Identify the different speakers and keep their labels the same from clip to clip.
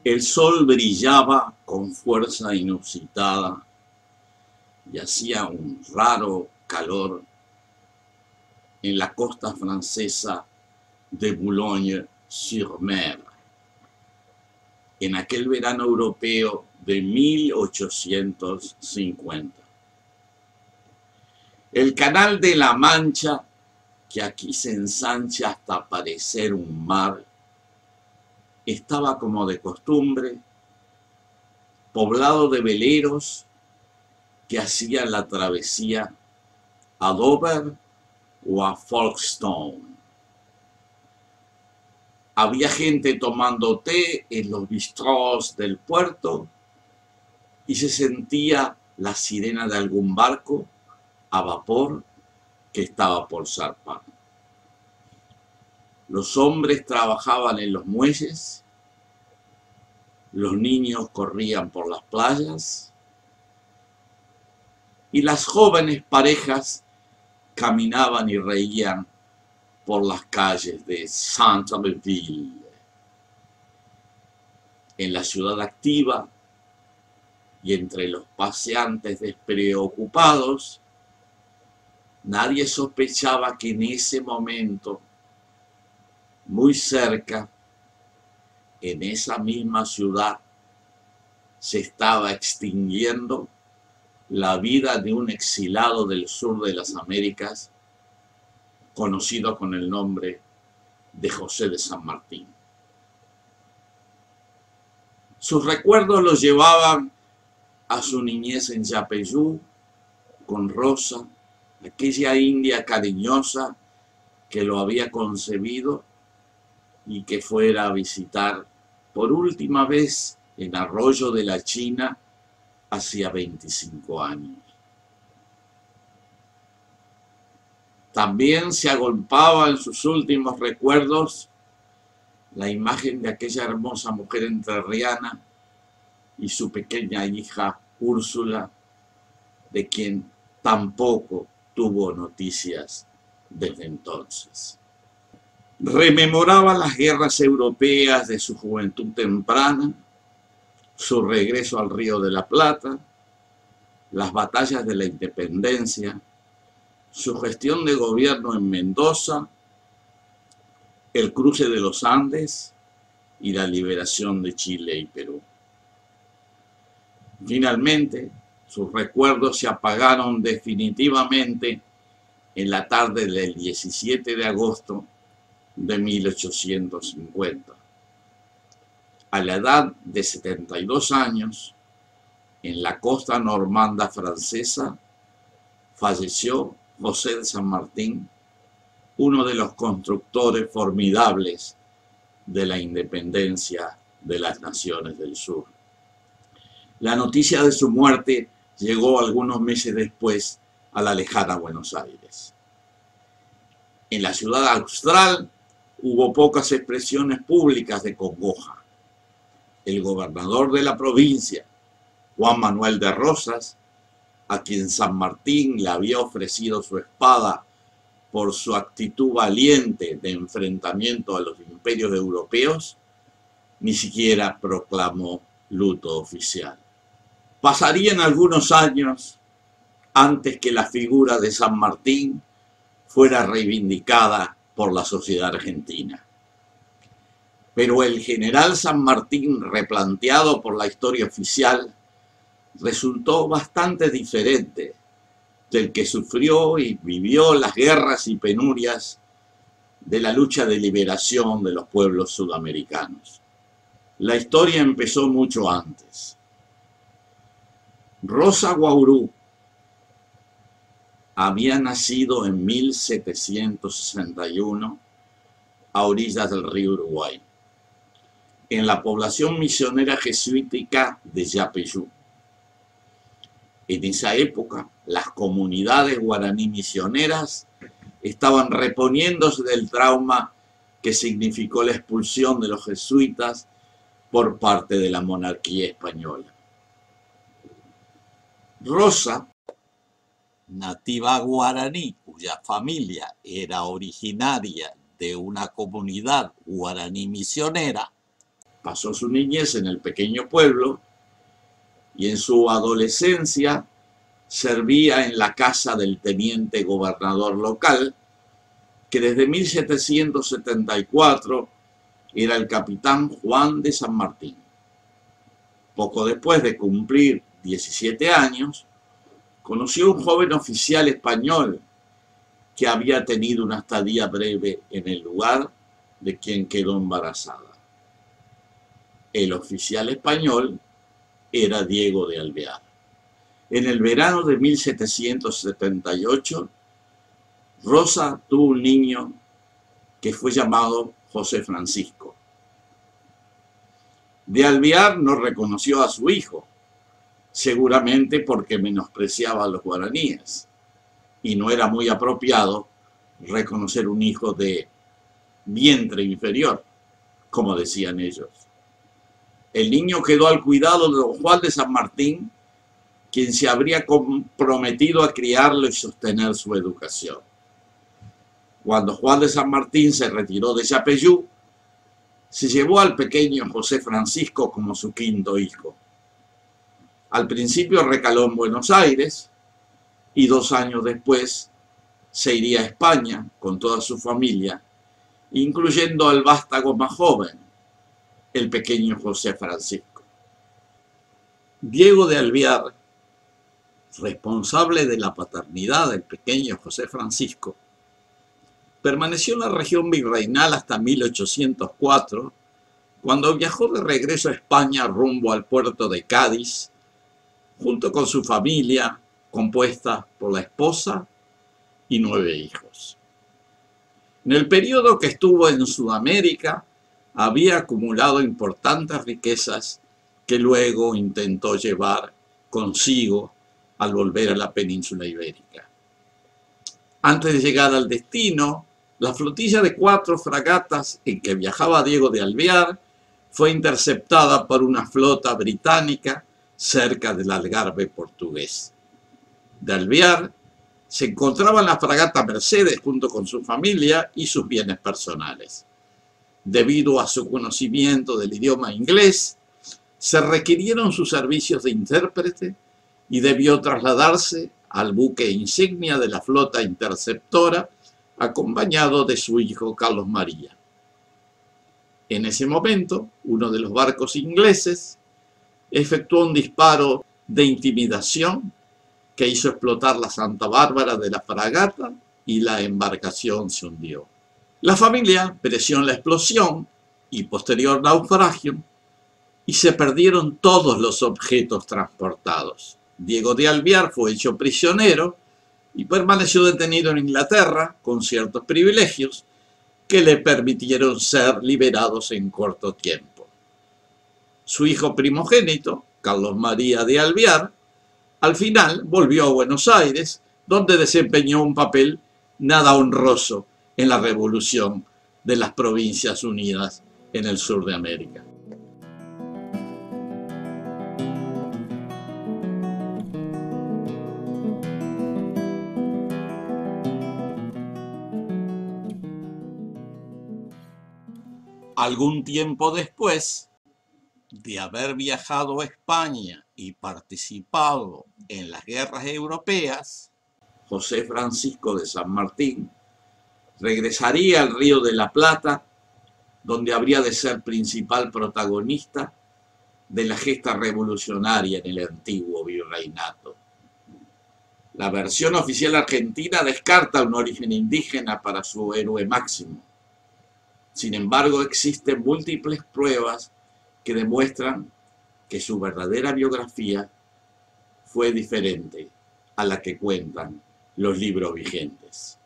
Speaker 1: El sol brillaba con fuerza inusitada y hacía un raro calor en la costa francesa de Boulogne-sur-Mer, en aquel verano europeo de 1850. El Canal de la Mancha, que aquí se ensancha hasta parecer un mar, estaba como de costumbre, poblado de veleros que hacían la travesía a Dover o a Folkestone. Había gente tomando té en los bistrós del puerto y se sentía la sirena de algún barco a vapor que estaba por zarpar. Los hombres trabajaban en los muelles, los niños corrían por las playas y las jóvenes parejas caminaban y reían por las calles de Saint-Ville. En la ciudad activa y entre los paseantes despreocupados, nadie sospechaba que en ese momento, muy cerca, en esa misma ciudad, se estaba extinguiendo la vida de un exilado del sur de las Américas, conocido con el nombre de José de San Martín. Sus recuerdos los llevaban a su niñez en Yapeyú, con Rosa, aquella india cariñosa que lo había concebido y que fuera a visitar por última vez en Arroyo de la China hacía 25 años. También se agolpaba en sus últimos recuerdos la imagen de aquella hermosa mujer entrerriana y su pequeña hija Úrsula, de quien tampoco tuvo noticias desde entonces. Rememoraba las guerras europeas de su juventud temprana, su regreso al Río de la Plata, las batallas de la independencia, su gestión de gobierno en Mendoza, el cruce de los Andes y la liberación de Chile y Perú. Finalmente, sus recuerdos se apagaron definitivamente en la tarde del 17 de agosto de 1850. A la edad de 72 años, en la costa normanda francesa, falleció José de San Martín, uno de los constructores formidables de la independencia de las naciones del sur. La noticia de su muerte llegó algunos meses después a la lejana Buenos Aires. En la ciudad austral hubo pocas expresiones públicas de congoja. El gobernador de la provincia, Juan Manuel de Rosas, a quien San Martín le había ofrecido su espada por su actitud valiente de enfrentamiento a los imperios europeos, ni siquiera proclamó luto oficial. Pasarían algunos años antes que la figura de San Martín fuera reivindicada por la sociedad argentina. Pero el general San Martín, replanteado por la historia oficial, resultó bastante diferente del que sufrió y vivió las guerras y penurias de la lucha de liberación de los pueblos sudamericanos. La historia empezó mucho antes. Rosa Guaurú había nacido en 1761 a orillas del río Uruguay, en la población misionera jesuítica de Yapeyú. En esa época, las comunidades guaraní misioneras estaban reponiéndose del trauma que significó la expulsión de los jesuitas por parte de la monarquía española. Rosa, nativa guaraní, cuya familia era originaria de una comunidad guaraní misionera, Pasó su niñez en el pequeño pueblo y en su adolescencia servía en la casa del teniente gobernador local, que desde 1774 era el capitán Juan de San Martín. Poco después de cumplir 17 años, conoció a un joven oficial español que había tenido una estadía breve en el lugar, de quien quedó embarazada. El oficial español era Diego de Alvear. En el verano de 1778, Rosa tuvo un niño que fue llamado José Francisco. De Alvear no reconoció a su hijo, seguramente porque menospreciaba a los guaraníes, y no era muy apropiado reconocer un hijo de vientre inferior, como decían ellos. El niño quedó al cuidado de don Juan de San Martín, quien se habría comprometido a criarlo y sostener su educación. Cuando Juan de San Martín se retiró de Yapeyú, se llevó al pequeño José Francisco como su quinto hijo. Al principio recaló en Buenos Aires y 2 años después se iría a España con toda su familia, incluyendo al vástago más joven, el pequeño José Francisco. Diego de Alvear, responsable de la paternidad del pequeño José Francisco, permaneció en la región virreinal hasta 1804, cuando viajó de regreso a España rumbo al puerto de Cádiz, junto con su familia, compuesta por la esposa y 9 hijos. En el periodo que estuvo en Sudamérica, había acumulado importantes riquezas que luego intentó llevar consigo al volver a la península ibérica. Antes de llegar al destino, la flotilla de 4 fragatas en que viajaba Diego de Alvear fue interceptada por una flota británica cerca del Algarve portugués. De Alvear se encontraba en la fragata Mercedes junto con su familia y sus bienes personales. Debido a su conocimiento del idioma inglés, se requirieron sus servicios de intérprete y debió trasladarse al buque insignia de la flota interceptora, acompañado de su hijo Carlos María. En ese momento, uno de los barcos ingleses efectuó un disparo de intimidación que hizo explotar la Santa Bárbara de la fragata y la embarcación se hundió. La familia pereció en la explosión y posterior naufragio y se perdieron todos los objetos transportados. Diego de Alvear fue hecho prisionero y permaneció detenido en Inglaterra con ciertos privilegios que le permitieron ser liberados en corto tiempo. Su hijo primogénito, Carlos María de Alvear, al final volvió a Buenos Aires, donde desempeñó un papel nada honroso en la revolución de las Provincias Unidas en el sur de América. Algún tiempo después de haber viajado a España y participado en las guerras europeas, José Francisco de San Martín regresaría al Río de la Plata, donde habría de ser principal protagonista de la gesta revolucionaria en el antiguo virreinato. La versión oficial argentina descarta un origen indígena para su héroe máximo. Sin embargo, existen múltiples pruebas que demuestran que su verdadera biografía fue diferente a la que cuentan los libros vigentes.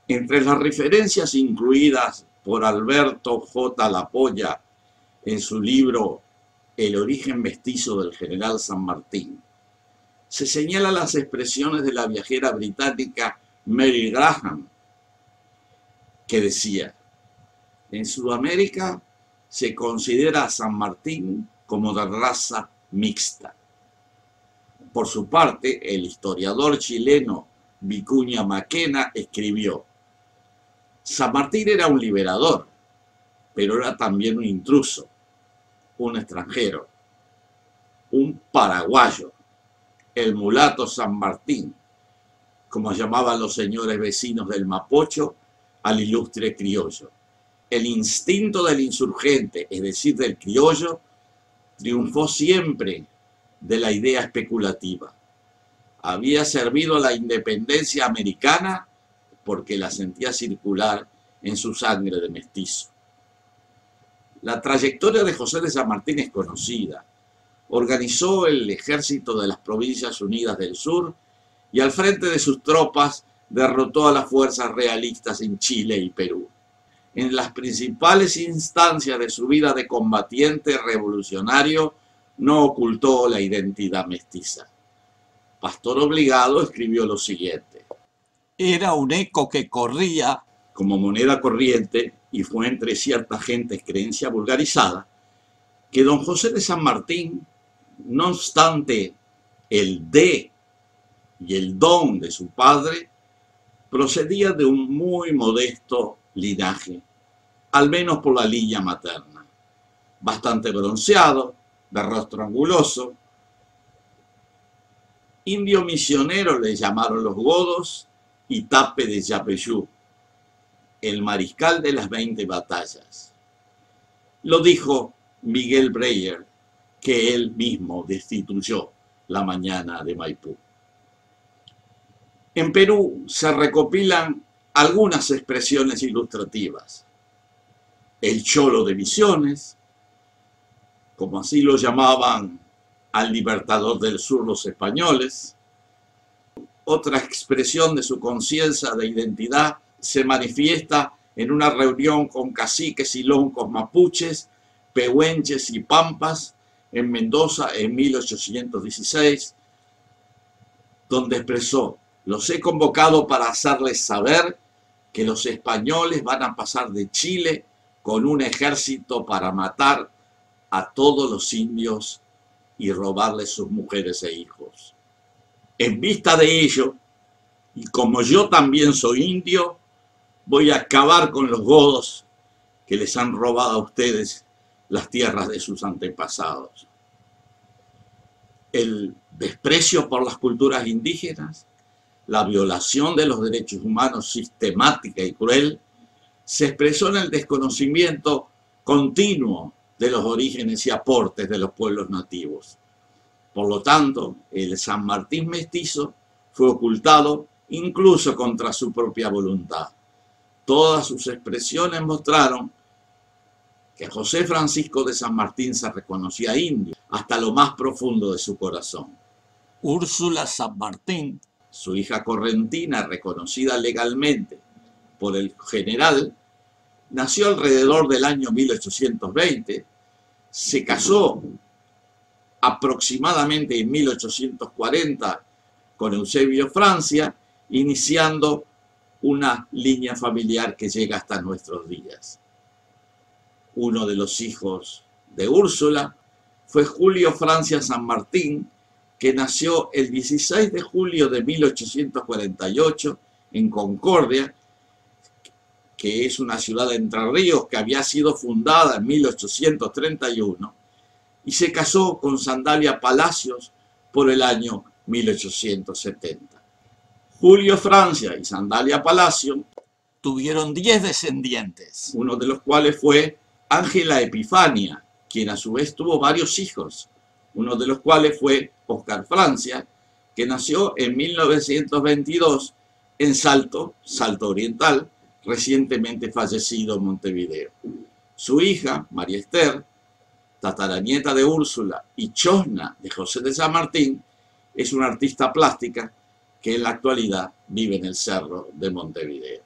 Speaker 1: Entre las referencias incluidas por Alberto J. Lapolla en su libro El origen mestizo del general San Martín, se señalan las expresiones de la viajera británica Mary Graham, que decía: en Sudamérica se considera a San Martín como de raza mixta. Por su parte, el historiador chileno Vicuña Maquena escribió: San Martín era un liberador, pero era también un intruso, un extranjero, un paraguayo, el mulato San Martín, como llamaban los señores vecinos del Mapocho al ilustre criollo. El instinto del insurgente, es decir, del criollo, triunfó siempre de la idea especulativa. Había servido a la independencia americana porque la sentía circular en su sangre de mestizo. La trayectoria de José de San Martín es conocida. Organizó el ejército de las Provincias Unidas del Sur y al frente de sus tropas derrotó a las fuerzas realistas en Chile y Perú. En las principales instancias de su vida de combatiente revolucionario no ocultó la identidad mestiza. Pastor Obligado escribió lo siguiente:
Speaker 2: era un eco que corría
Speaker 1: como moneda corriente, y fue entre cierta gente creencia vulgarizada, que don José de San Martín, no obstante el de y el don de su padre, procedía de un muy modesto linaje, al menos por la línea materna, bastante bronceado, de rostro anguloso. Indio misionero le llamaron los godos y Tape de Yapeyú, el mariscal de las 20 batallas. Lo dijo Miguel Breyer, que él mismo destituyó la mañana de Maipú. En Perú se recopilan algunas expresiones ilustrativas. El cholo de Misiones, como así lo llamaban al libertador del sur los españoles. Otra expresión de su conciencia de identidad se manifiesta en una reunión con caciques y loncos mapuches, pehuenches y pampas en Mendoza en 1816, donde expresó: los he convocado para hacerles saber que los españoles van a pasar de Chile con un ejército para matar a todos los indios y robarles sus mujeres e hijos. En vista de ello, y como yo también soy indio, voy a acabar con los godos que les han robado a ustedes las tierras de sus antepasados. El desprecio por las culturas indígenas, la violación de los derechos humanos sistemática y cruel, se expresó en el desconocimiento continuo de los orígenes y aportes de los pueblos nativos. Por lo tanto, el San Martín mestizo fue ocultado incluso contra su propia voluntad. Todas sus expresiones mostraron que José Francisco de San Martín se reconocía indio hasta lo más profundo de su corazón.
Speaker 2: Úrsula San Martín,
Speaker 1: su hija correntina, reconocida legalmente por el general, nació alrededor del año 1820, se casó aproximadamente en 1840 con Eusebio Francia, iniciando una línea familiar que llega hasta nuestros días. Uno de los hijos de Úrsula fue Julio Francia San Martín, que nació el 16 de julio de 1848 en Concordia, que es una ciudad de Entre Ríos que había sido fundada en 1831, y se casó con Sandalia Palacios por el año 1870. Julio Francia y Sandalia Palacio
Speaker 2: tuvieron 10 descendientes,
Speaker 1: uno de los cuales fue Ángela Epifania, quien a su vez tuvo varios hijos, uno de los cuales fue Oscar Francia, que nació en 1922 en Salto Oriental, recientemente fallecido en Montevideo. Su hija, María Esther, tataranieta de Úrsula y chosna de José de San Martín, es una artista plástica que en la actualidad vive en el Cerro de Montevideo.